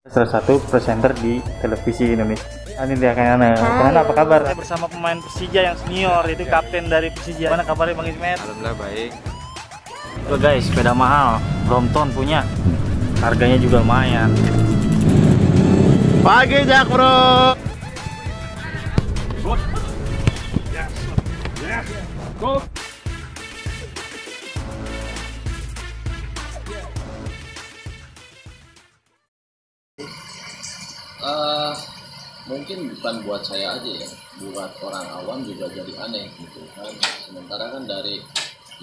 Salah satu presenter di televisi Indonesia. Ini dia Kayana. Kayana apa kabar? Saya bersama pemain Persija yang senior, itu kapten dari Persija. Mana kabarnya Bang Ismet? Alhamdulillah baik. Tuh guys, sepeda mahal, Brompton punya. Harganya juga lumayan. Pagi Jak Bro. Mungkin bukan buat saya aja ya, buat orang awam juga jadi aneh gitu kan. Sementara kan dari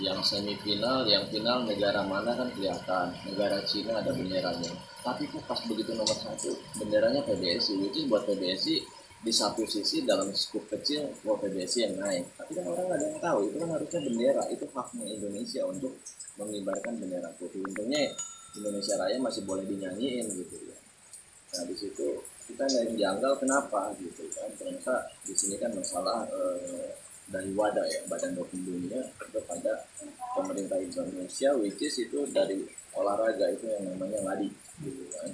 yang semifinal, yang final negara mana kan kelihatan, negara Cina ada benderanya. Tapi kok pas begitu nomor 1 benderanya PBSI, which is buat PBSI di satu sisi dalam skup kecil buat PBSI yang naik. Tapi kan orang nggak ada yang tahu, itu kan harusnya bendera, itu haknya Indonesia untuk mengibarkan bendera putih. Untungnya Indonesia Raya masih boleh dinyanyiin gitu ya. Nah di situ kita yang janggal kenapa gitu kan, ternyata di sini kan masalah dari WADA ya, Badan Doping Dunia kepada pemerintah Indonesia, which is itu dari olahraga itu yang namanya ngadi gitu kan.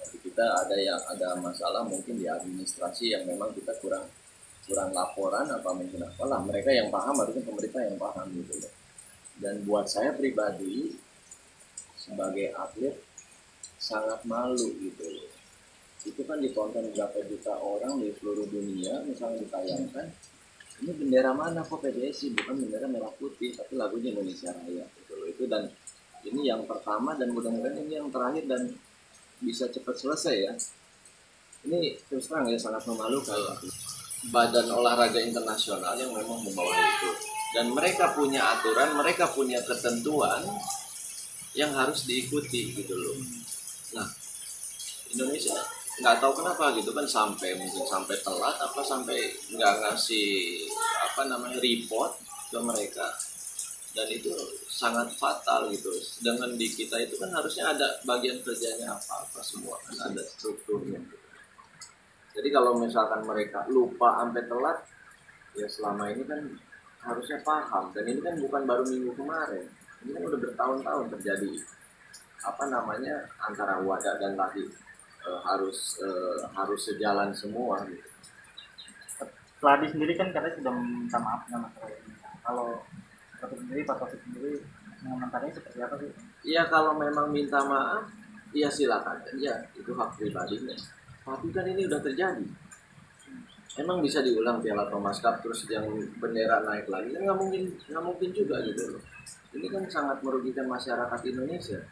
Jadi kita ada masalah mungkin di administrasi yang memang kita kurang laporan apa mungkin apalah, mereka yang paham harusnya pemerintah yang paham gitu loh. Dan buat saya pribadi sebagai atlet sangat malu gitu loh. Itu kan ditonton berapa juta orang di seluruh dunia, misalnya ditayangkan, ini bendera mana kok PBSI, bukan bendera merah putih, tapi lagunya Indonesia Raya gitu loh. Itu dan ini yang pertama dan mudah-mudahan ini yang terakhir dan bisa cepat selesai ya. Ini terus terang ya sangat memalukan Badan Olahraga Internasional yang memang membawa itu, dan mereka punya aturan, mereka punya ketentuan yang harus diikuti gitu loh. Nah Indonesia nggak tahu kenapa gitu kan, mungkin sampai telat apa sampai nggak ngasih report ke mereka, dan itu sangat fatal gitu. Dengan di kita itu kan harusnya ada bagian kerjanya apa semua kan ada strukturnya gitu. Jadi kalau misalkan mereka lupa sampai telat ya, selama ini kan harusnya paham, dan ini kan bukan baru minggu kemarin, ini kan udah bertahun-tahun terjadi antara WADA dan tadi harus sejalan semua gitu. Peladi sendiri kan katanya sudah minta maaf sama masalah ini. Kalau Pak Taufik sendiri mengomentarinya seperti apa sih? Iya, kalau memang minta maaf, ya silakan aja, itu hak pribadinya. Tapi kan ini udah terjadi. Emang bisa diulang Piala Thomas Cup terus yang bendera naik lagi? Kan nggak mungkin juga gitu loh. Ini kan sangat merugikan masyarakat Indonesia,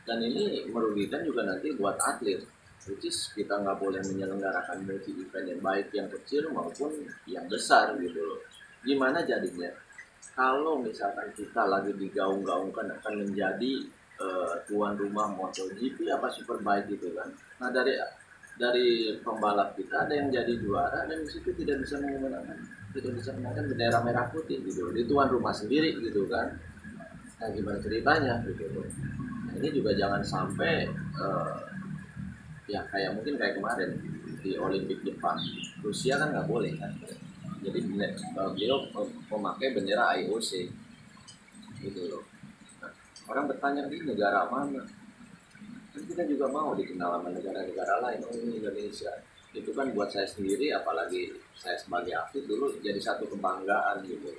dan ini merugikan juga nanti buat atlet. Which is kita nggak boleh menyelenggarakan multi event yang baik yang kecil maupun yang besar gitu loh. Gimana jadinya kalau misalkan kita lagi digaung-gaungkan akan menjadi tuan rumah MotoGP apa Superbike gitu kan. Nah dari pembalap kita ada yang jadi juara dan disitu tidak bisa menggunakan bendera merah putih gitu, di tuan rumah sendiri gitu kan. Nah gimana ceritanya gitu loh. Nah, ini juga jangan sampai ya kayak kemarin di Olimpik Jepang, Rusia kan nggak boleh kan, jadi beliau memakai bendera IOC gitu loh. Nah, orang bertanya di negara mana, kan kita juga mau dikenal sama negara-negara lain. Oh ini Indonesia, itu kan buat saya sendiri, apalagi saya sebagai atlet dulu jadi satu kebanggaan gitu,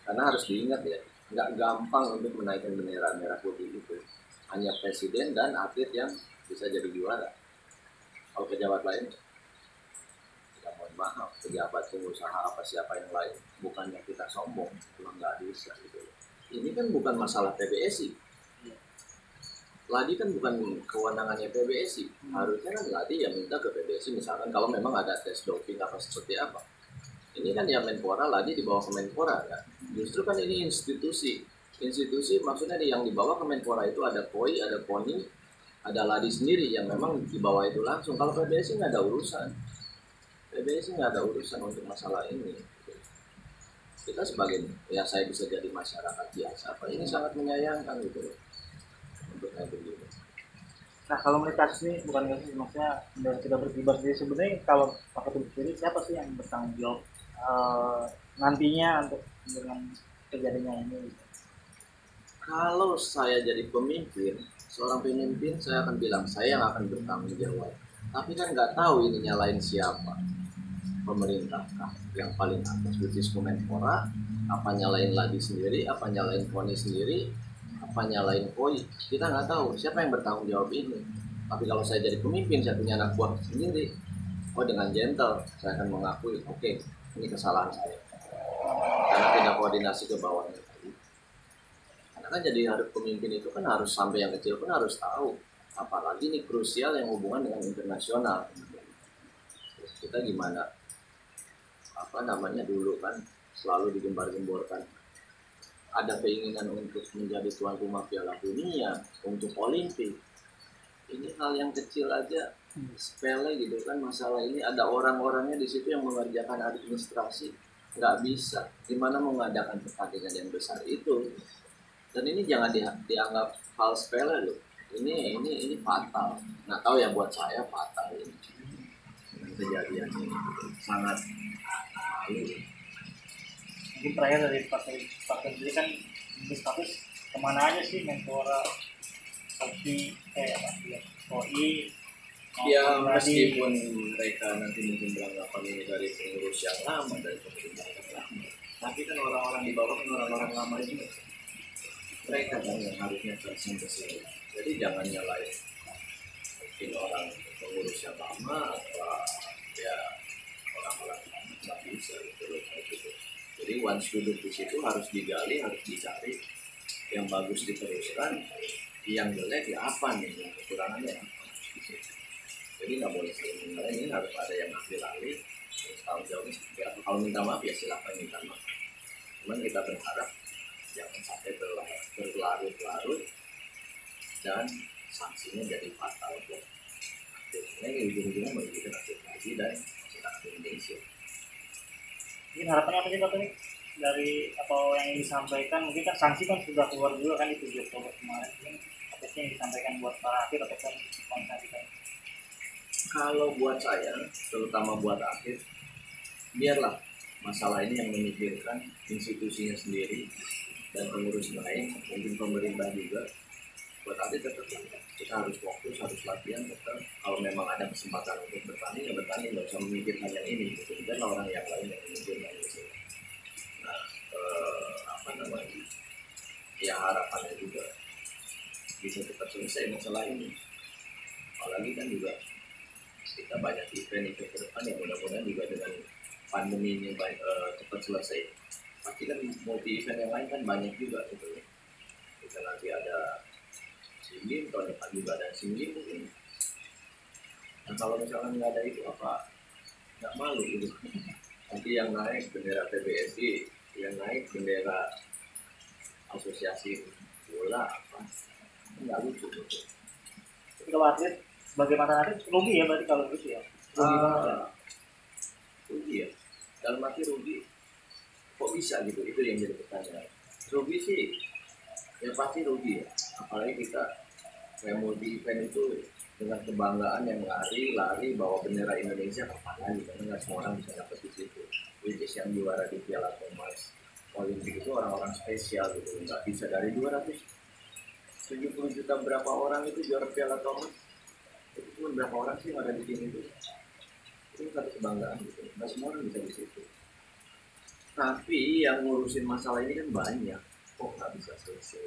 karena harus diingat ya, nggak gampang untuk menaikkan bendera merah putih itu, hanya presiden dan atlet yang bisa jadi juara. Kalau pejabat lain, tidak mohon maaf, pejabat, pengusaha apa siapa yang lain, bukannya kita sombong, cuma nggak bisa gitu. Ini kan bukan masalah PBSI. Ladi kan bukan kewenangannya PBSI. Harusnya kan Ladi yang minta ke PBSI, misalkan kalau memang ada tes doping apa seperti apa. Ini kan ya Menpora, Ladi dibawa ke Menpora kan. Justru kan ini institusi maksudnya yang dibawa ke Menpora itu ada POI, ada PONI, ada Ladi sendiri yang memang di bawah itu langsung. Kalau PBSI nggak ada urusan. PBSI nggak ada urusan untuk masalah ini. Kita sebagai, ya saya bisa jadi masyarakat biasa, ini sangat menyayangkan gitu loh. Untuk begitu. Nah kalau melihat kasus ini bukan kasus, maksudnya sudah berkibar sendiri. Sebenarnya kalau Pak Taufik sendiri siapa sih yang bertanggung jawab nantinya untuk dengan kejadiannya ini? Kalau saya jadi pemimpin, seorang pemimpin saya akan bilang saya yang akan bertanggung jawab. Tapi kan nggak tahu ini nyalain siapa. Pemerintah kah yang paling atas, which is Kemenpora, apa nyalain lagi sendiri, apa nyalain KONI sendiri, apa nyalain KOI, kita nggak tahu siapa yang bertanggung jawab ini. Tapi kalau saya jadi pemimpin, saya punya anak buah sendiri, oh dengan gentle saya akan mengakui, oke, ini kesalahan saya karena tidak koordinasi ke bawahnya tadi. Karena kan jadi harus pemimpin itu kan harus sampai yang kecil pun harus tahu, apalagi ini krusial yang hubungan dengan internasional. Terus kita gimana, apa namanya, dulu kan selalu digembar-gemborkan ada keinginan untuk menjadi tuan rumah Piala Dunia, untuk Olimpik. Ini hal yang kecil aja, sepele gitu kan, masalah ini ada orang-orangnya di situ yang mengerjakan administrasi, nggak bisa. Gimana mengadakan pertandingan yang besar itu? Dan ini jangan dianggap hal sepele loh. Ini fatal. Nggak tahu ya, buat saya fatal ini kejadian ini sangat malu. Mungkin terakhir dari Pak sendiri kan ini status kemana aja sih Menpora, Kopi, KOI? Ya meskipun mereka nanti mungkin beranggapan ini dari pengurus yang lama, dari pemerintah yang lama, tapi kan orang-orang di bawah kan orang-orang lama itu, mereka kan yang harusnya tersenyum ke sini. Jadi jangan nyalain mungkin orang pengurus yang lama atau ya orang-orang lama, nggak bisa gitu loh. Jadi once duduk di situ harus digali, harus dicari yang bagus diteruskan, yang jelek ya apa nih, yang kekurangannya apa. Jadi nggak boleh saling menyalahin, ini harus ada yang ambil alih, terus tanggung jawabnya seperti apa. Kalau minta maaf ya silakan minta maaf. Cuman kita berharap jangan sampai berlarut-larut dan sanksinya jadi fatal buat akhirnya ujung-ujungnya merugikan atlet lagi dan masyarakat Indonesia. Mungkin harapannya apa sih Pak Tony dari apa yang disampaikan? Mungkin kan sanksi kan sudah keluar juga kan di 7 Oktober kemarin. Mungkin apa sih yang disampaikan buat para atlet ataupun organisasi kan? Kalau buat saya, terutama buat atlet, biarlah masalah ini yang memikirkan institusinya sendiri dan pengurus lain, mungkin pemerintah juga. Buat atlet tetap kita harus fokus, harus latihan tetap. Kalau memang ada kesempatan untuk bertanding, ya bertanding, nggak usah memikirkan yang ini. Dan orang yang lain yang memikirkan itu. Nah, apa namanya? Ya harapannya juga bisa cepat selesai masalah ini. Apalagi kan juga kita banyak event ke depan yang mudah-mudahan juga dengan pandemi ini cepat selesai. Pasti kan multi event yang lain kan banyak juga gitu ya. Kita nanti ada SEA, tahun depan juga ada SEA mungkin. Nah kalau misalkan nggak ada itu apa nggak malu gitu. Nanti yang naik bendera PBSI, yang naik bendera asosiasi bola apa, nggak lucu gitu. Tapi kalau atlet sebagai mantan atlet rugi ya berarti kalau gitu ya. Rugi banget ya. Rugi ya. Dalam arti rugi. Kok bisa gitu? Itu yang jadi pertanyaan. Rugi sih, ya pasti rugi ya. Apalagi kita kayak multi event itu dengan kebanggaan yang lari bawa bendera Indonesia kapan lagi? Karena nggak semua orang bisa dapat di situ. Which is yang juara di Piala Thomas Olimpik itu orang-orang spesial gitu. Nggak bisa dari 270 juta berapa orang itu juara Piala Thomas. Itu cuma berapa orang sih yang ada di tim itu? Itu satu kebanggaan gitu. Nggak semua orang bisa di situ. Tapi yang ngurusin masalah ini kan banyak. Kok nggak bisa selesai?